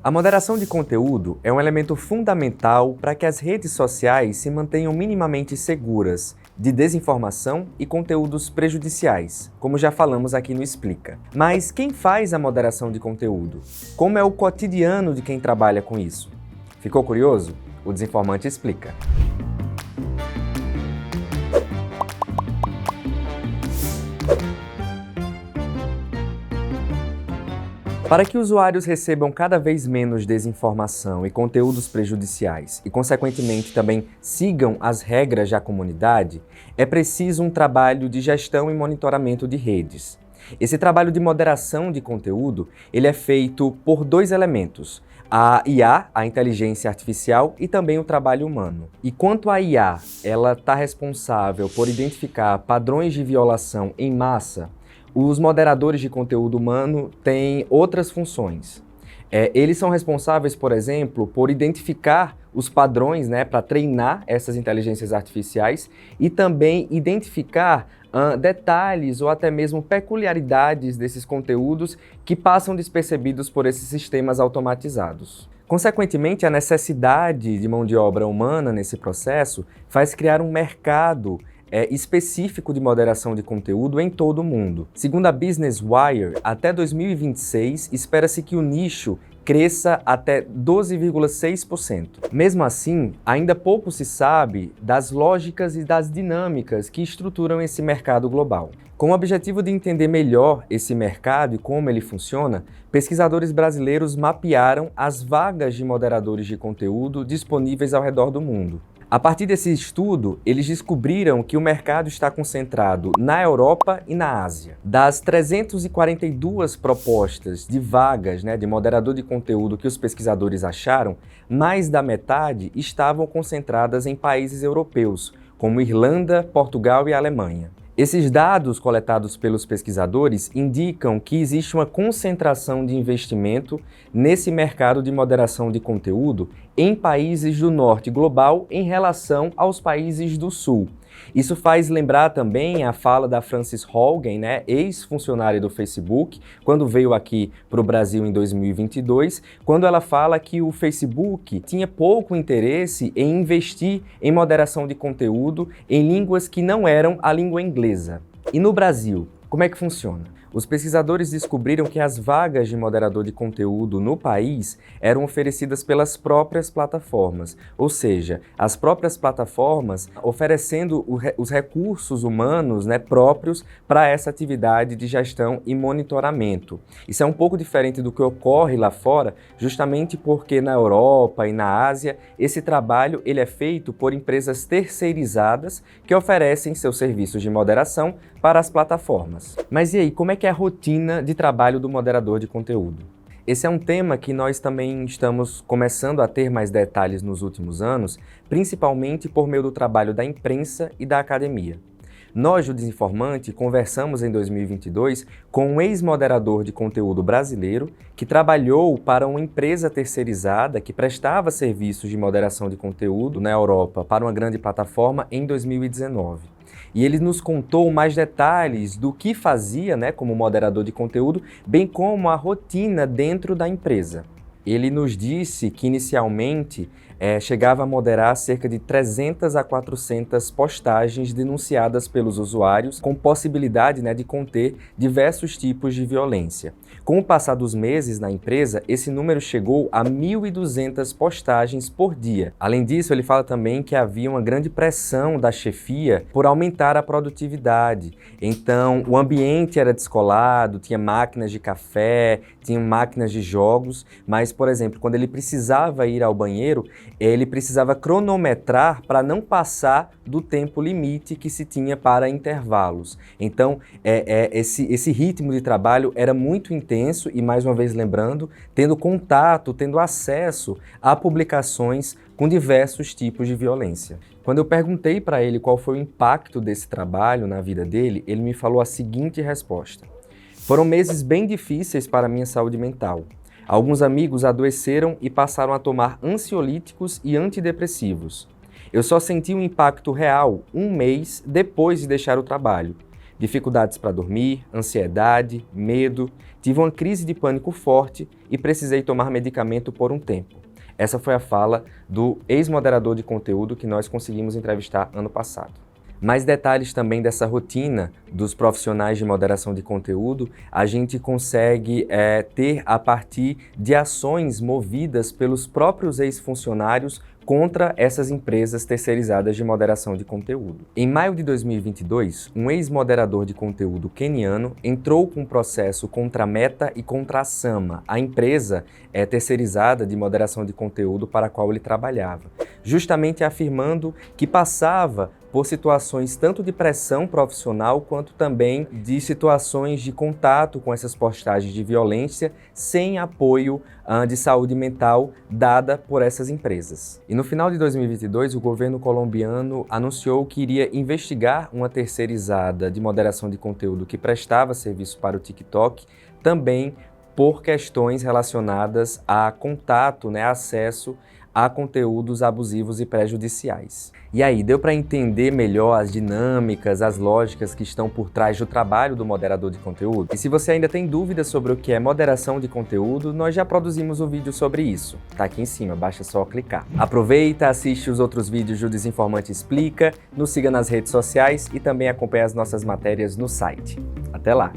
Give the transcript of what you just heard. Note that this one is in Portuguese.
A moderação de conteúdo é um elemento fundamental para que as redes sociais se mantenham minimamente seguras de desinformação e conteúdos prejudiciais, como já falamos aqui no Explica. Mas quem faz a moderação de conteúdo? Como é o cotidiano de quem trabalha com isso? Ficou curioso? O Desinformante explica. Para que usuários recebam cada vez menos desinformação e conteúdos prejudiciais e, consequentemente, também sigam as regras da comunidade, é preciso um trabalho de gestão e monitoramento de redes. Esse trabalho de moderação de conteúdo, ele é feito por dois elementos: a IA, a inteligência artificial, e também o trabalho humano. E quanto à IA, ela está responsável por identificar padrões de violação em massa. Os moderadores de conteúdo humano têm outras funções. Eles são responsáveis, por exemplo, por identificar os padrões, para treinar essas inteligências artificiais e também identificar detalhes ou até mesmo peculiaridades desses conteúdos que passam despercebidos por esses sistemas automatizados. Consequentemente, a necessidade de mão de obra humana nesse processo faz criar um mercado específico de moderação de conteúdo em todo o mundo. Segundo a Business Wire, até 2026, espera-se que o nicho cresça até 12,6%. Mesmo assim, ainda pouco se sabe das lógicas e das dinâmicas que estruturam esse mercado global. Com o objetivo de entender melhor esse mercado e como ele funciona, pesquisadores brasileiros mapearam as vagas de moderadores de conteúdo disponíveis ao redor do mundo. A partir desse estudo, eles descobriram que o mercado está concentrado na Europa e na Ásia. Das 342 propostas de vagas, de moderador de conteúdo que os pesquisadores acharam, mais da metade estavam concentradas em países europeus, como Irlanda, Portugal e Alemanha. Esses dados coletados pelos pesquisadores indicam que existe uma concentração de investimento nesse mercado de moderação de conteúdo em países do norte global em relação aos países do sul. Isso faz lembrar também a fala da Frances Haugen, ex-funcionária do Facebook, quando veio aqui para o Brasil em 2022, quando ela fala que o Facebook tinha pouco interesse em investir em moderação de conteúdo em línguas que não eram a língua inglesa. E no Brasil, como é que funciona? Os pesquisadores descobriram que as vagas de moderador de conteúdo no país eram oferecidas pelas próprias plataformas, ou seja, as próprias plataformas oferecendo os recursos humanos próprios para essa atividade de gestão e monitoramento. Isso é um pouco diferente do que ocorre lá fora, justamente porque na Europa e na Ásia esse trabalho ele é feito por empresas terceirizadas que oferecem seus serviços de moderação para as plataformas. Mas e aí, como é que é a rotina de trabalho do moderador de conteúdo? Esse é um tema que nós também estamos começando a ter mais detalhes nos últimos anos, principalmente por meio do trabalho da imprensa e da academia. Nós, do Desinformante, conversamos em 2022 com um ex-moderador de conteúdo brasileiro que trabalhou para uma empresa terceirizada que prestava serviços de moderação de conteúdo na Europa para uma grande plataforma em 2019. E ele nos contou mais detalhes do que fazia, como moderador de conteúdo, bem como a rotina dentro da empresa. Ele nos disse que inicialmente chegava a moderar cerca de 300 a 400 postagens denunciadas pelos usuários, com possibilidade de conter diversos tipos de violência. Com o passar dos meses na empresa, esse número chegou a 1.200 postagens por dia. Além disso, ele fala também que havia uma grande pressão da chefia por aumentar a produtividade. Então, o ambiente era descolado, tinha máquinas de café, tinha máquinas de jogos, mas, por exemplo, quando ele precisava ir ao banheiro, ele precisava cronometrar para não passar do tempo limite que se tinha para intervalos. Então, esse ritmo de trabalho era muito intenso e, mais uma vez lembrando, tendo contato, tendo acesso a publicações com diversos tipos de violência. Quando eu perguntei para ele qual foi o impacto desse trabalho na vida dele, ele me falou a seguinte resposta: "Foram meses bem difíceis para a minha saúde mental. Alguns amigos adoeceram e passaram a tomar ansiolíticos e antidepressivos. Eu só senti um impacto real um mês depois de deixar o trabalho. Dificuldades para dormir, ansiedade, medo, Tive uma crise de pânico forte e precisei tomar medicamento por um tempo. Essa foi a fala do ex-moderador de conteúdo que nós conseguimos entrevistar ano passado. Mais detalhes também dessa rotina dos profissionais de moderação de conteúdo a gente consegue ter a partir de ações movidas pelos próprios ex-funcionários contra essas empresas terceirizadas de moderação de conteúdo. Em maio de 2022, um ex-moderador de conteúdo queniano entrou com um processo contra a Meta e contra a Sama, a empresa terceirizada de moderação de conteúdo para a qual ele trabalhava, justamente afirmando que passava por situações tanto de pressão profissional quanto também de situações de contato com essas postagens de violência sem apoio de saúde mental dada por essas empresas. E no final de 2022, o governo colombiano anunciou que iria investigar uma terceirizada de moderação de conteúdo que prestava serviço para o TikTok, também por questões relacionadas a contato, acesso a conteúdos abusivos e prejudiciais. E aí, deu para entender melhor as dinâmicas, as lógicas que estão por trás do trabalho do moderador de conteúdo? E se você ainda tem dúvidas sobre o que é moderação de conteúdo, nós já produzimos um vídeo sobre isso. Tá aqui em cima, basta só clicar. Aproveita, assiste os outros vídeos do Desinformante Explica, nos siga nas redes sociais e também acompanhe as nossas matérias no site. Até lá!